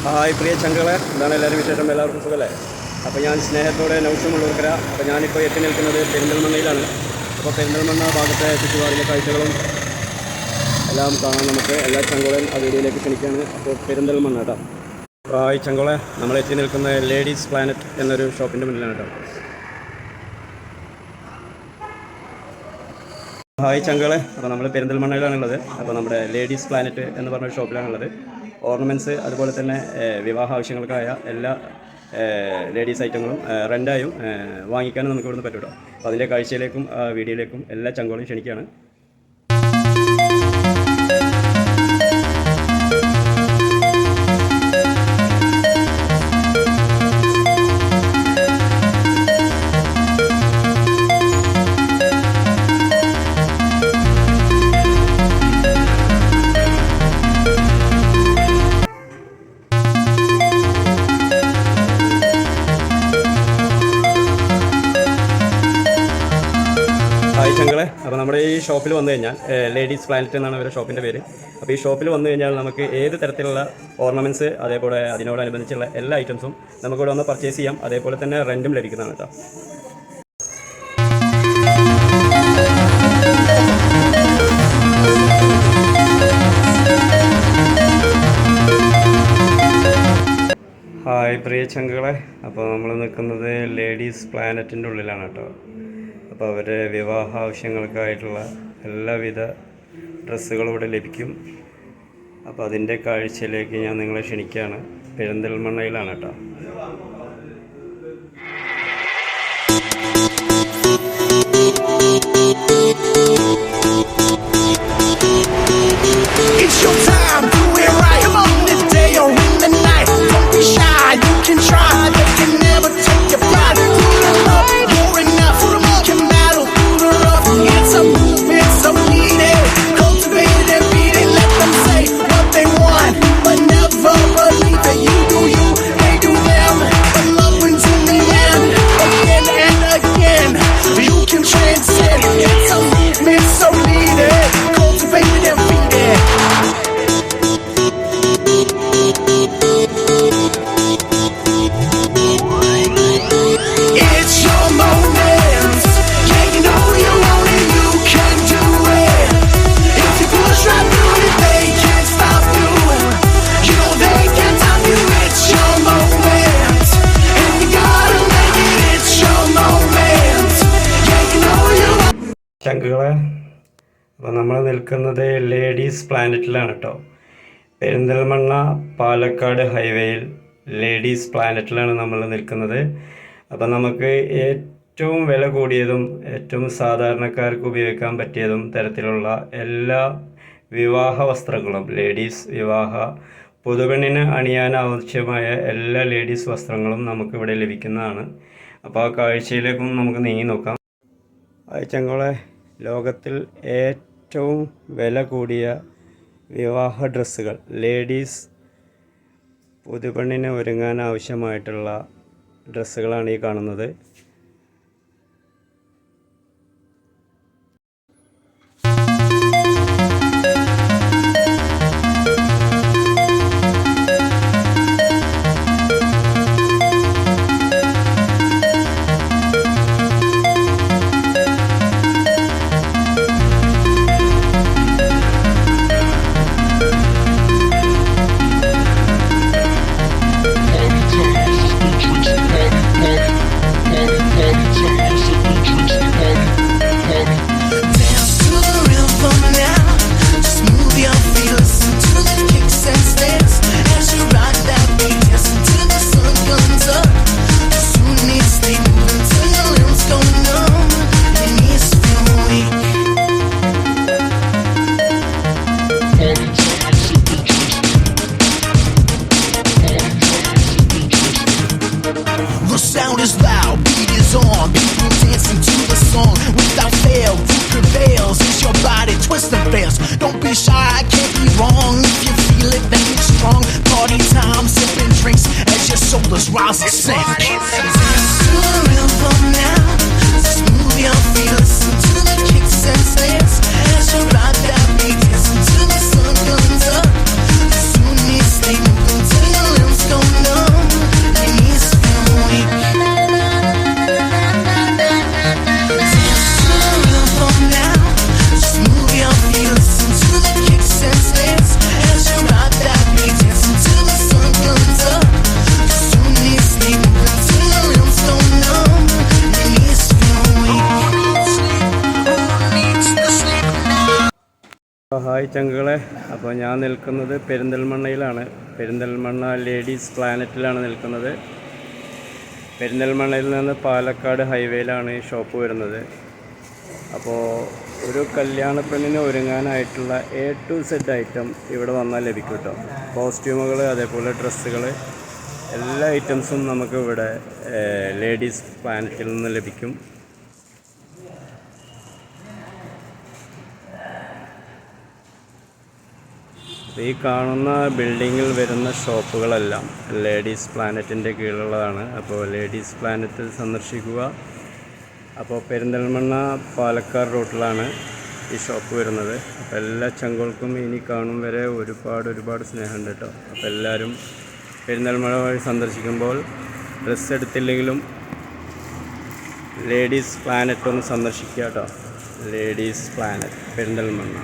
Hi പ്രിയ ചങ്കളെ, എന്താണ് എല്ലാവരും വിശേഷം? എല്ലാവർക്കും സുഖമല്ലേ? അപ്പോൾ ഞാൻ സ്നേഹത്തോടെ നൗഷമുള്ളവർക്കര. അപ്പോൾ ഞാനിപ്പോൾ എത്തി നിൽക്കുന്നത് പെരിന്തൽമണ്ണയിലാണ്. അപ്പോൾ പെരിന്തൽമണ്ണ ഭാഗത്തെ ചുറ്റുപാടിലെ കാഴ്ചകളും എല്ലാം കാണാൻ നമുക്ക് എല്ലാ ചങ്കളെയും ആ വീഡിയോയിലേക്ക് ക്ഷണിക്കുകയാണ്. അപ്പോൾ പെരിന്തൽമണ്ണ കേട്ടോ. ഹായ് ചങ്കളെ, നമ്മൾ എത്തി നിൽക്കുന്ന ലേഡീസ് പ്ലാനറ്റ് എന്നൊരു ഷോപ്പിൻ്റെ മുന്നിലാണ് കേട്ടോ. ഹായ് ചങ്കളെ, അപ്പോൾ നമ്മൾ പെരിന്തൽമണ്ണയിലാണുള്ളത്. അപ്പോൾ നമ്മുടെ ലേഡീസ് പ്ലാനറ്റ് എന്ന് പറഞ്ഞൊരു ഷോപ്പിലാണുള്ളത്. ഓർണമെൻറ്റ്സ് അതുപോലെ തന്നെ വിവാഹ ആവശ്യങ്ങൾക്കായ എല്ലാ ലേഡീസ് ഐറ്റങ്ങളും റെൻ്റായും വാങ്ങിക്കാനും നമുക്ക് ഇവിടുന്ന് പറ്റും കേട്ടോ. അപ്പോൾ അതിൻ്റെ കാഴ്ചയിലേക്കും വീഡിയോയിലേക്കും എല്ലാ ചങ്കുകളും ക്ഷണിക്കുകയാണ്. ഹായ് ചങ്കളെ, അപ്പോൾ നമ്മുടെ ഈ ഷോപ്പിൽ വന്നു കഴിഞ്ഞാൽ ലേഡീസ് പ്ലാനറ്റ് എന്നാണ് അവരുടെ ഷോപ്പിൻ്റെ പേര്. അപ്പോൾ ഈ ഷോപ്പിൽ വന്നു കഴിഞ്ഞാൽ നമുക്ക് ഏത് തരത്തിലുള്ള ഓർണമെൻറ്റ്സ് അതേപോലെ അതിനോടനുബന്ധിച്ചുള്ള എല്ലാ ഐറ്റംസും നമുക്കിവിടെ വന്ന് പർച്ചേസ് ചെയ്യാം. അതേപോലെ തന്നെ റെൻറ്റും ലഭിക്കുന്നതാണ് കേട്ടോ. ഹായ് പ്രിയ ചങ്കളെ, അപ്പോൾ നമ്മൾ നിൽക്കുന്നത് ലേഡീസ് പ്ലാനറ്റിൻ്റെ ഉള്ളിലാണ് കേട്ടോ. അപ്പോൾ അവരുടെ വിവാഹ ആവശ്യങ്ങൾക്കായിട്ടുള്ള എല്ലാവിധ ഡ്രസ്സുകളും ഇവിടെ ലഭിക്കും. അപ്പോൾ അതിൻ്റെ കാഴ്ചയിലേക്ക് ഞാൻ നിങ്ങളെ ക്ഷണിക്കുകയാണ്. പെരിന്തൽമണ്ണയിലാണ് കേട്ടോ. It's your time, do it right. Come on, the day or in the night. Don't be shy, you can try. They can never take your pride. Put 'em up, you're enough. Put 'em up, can battle through the rough. It's a movement so needed. Cultivate it and beat it. Let them say what they want, but never believe that you do you, they do them. But love wins in the end, again and again. You can transcend. It's a movement so needed. Cultivate it and beat it. It's your moment. Yeah, you know you want it, you can do it. If you push right through it, they can't stop you. You know they can't stop you. It's your moment, and you gotta make it. It's your moment. Yeah, you know you want. ചങ്കുകളെ, അപ്പോൾ നമ്മൾ നിൽക്കുന്നത് ladies പ്ലാനറ്റിലാണ് കേട്ടോ. പെരിന്തൽമണ്ണ പാലക്കാട് ഹൈവേയിൽ ladies പ്ലാനറ്റിലാണ് നമ്മൾ നിൽക്കുന്നത്. അപ്പോൾ നമുക്ക് ഏറ്റവും വില കൂടിയതും ഏറ്റവും സാധാരണക്കാർക്ക് ഉപയോഗിക്കാൻ പറ്റിയതും തരത്തിലുള്ള എല്ലാ വിവാഹ വസ്ത്രങ്ങളും, ലേഡീസ് വിവാഹ പുതുപെണ്ണിന് അണിയാൻ ആവശ്യമായ എല്ലാ ലേഡീസ് വസ്ത്രങ്ങളും നമുക്കിവിടെ ലഭിക്കുന്നതാണ്. അപ്പോൾ ആ കാഴ്ചയിലേക്കും നമുക്ക് നീങ്ങി നോക്കാം. ചങ്കളെ, ലോകത്തിൽ ഏറ്റവും വില കൂടിയ വിവാഹ ഡ്രസ്സുകൾ, ലേഡീസ് പുതുപെണ്ണിന് ഒരുങ്ങാൻ ആവശ്യമായിട്ടുള്ള ഡ്രസ്സുകളാണ് ഈ കാണുന്നത്. Dance to the rhythm now. Just move your feet, listen to the kicks and snares. As you rock that beat, dance until the sun comes up. Soon it's stay moving till your limbs go numb. Your knees feel weak. The sound is loud, beat is on. People dancing to the song. Without fail, who prevails? Is your body twisting fails? Don't be shy, I can't be wrong. If you feel it, then it's strong. Party time, sipping drinks as your shoulders rise and sink. Dance to the rhythm now. Just move your feet, listen to the kicks and snares. As you rock that beat, dance until the sun comes up. Soon it's stay moving till your limbs hi ചങ്കുകളെ, അപ്പോൾ ഞാൻ നിൽക്കുന്നത് പെരിന്തൽമണ്ണയിലാണ്. Perinthalmanna ladies പ്ലാനറ്റിലാണ് നിൽക്കുന്നത്. പെരിന്തൽമണ്ണയിൽ നിന്ന് പാലക്കാട് ഹൈവേയിലാണ് ഈ shop വരുന്നത്. അപ്പോൾ ഒരു കല്യാണ പെണ്ണിന് ഒരുങ്ങാനായിട്ടുള്ള A to Z ഐറ്റം ഇവിടെ വന്നാൽ ലഭിക്കും കേട്ടോ. കോസ്റ്റ്യൂമുകൾ, അതേപോലെ ഡ്രസ്സുകൾ, എല്ലാ ഐറ്റംസും നമുക്ക് ഇവിടെ ലേഡീസ് പ്ലാനറ്റിൽ നിന്ന് ലഭിക്കും. ഈ കാണുന്ന ബിൽഡിങ്ങിൽ വരുന്ന ഷോപ്പുകളെല്ലാം ലേഡീസ് പ്ലാനറ്റിൻ്റെ കീഴിലുള്ളതാണ്. അപ്പോൾ ലേഡീസ് പ്ലാനറ്റ് സന്ദർശിക്കുക. അപ്പോൾ പെരിന്തൽമണ്ണ പാലക്കാട് റൂട്ടിലാണ് ഈ ഷോപ്പ് വരുന്നത്. അപ്പോൾ എല്ലാ ചങ്കുകൾക്കും ഇനി കാണും വരെ ഒരുപാട് സ്നേഹമുണ്ട് കേട്ടോ. അപ്പോൾ എല്ലാവരും പെരിന്തൽമണ്ണ വഴി സന്ദർശിക്കുമ്പോൾ ഡ്രസ്സ് എടുത്തില്ലെങ്കിലും ലേഡീസ് പ്ലാനറ്റ് ഒന്ന് സന്ദർശിക്കുക കേട്ടോ. Ladies planet Perinthalmanna.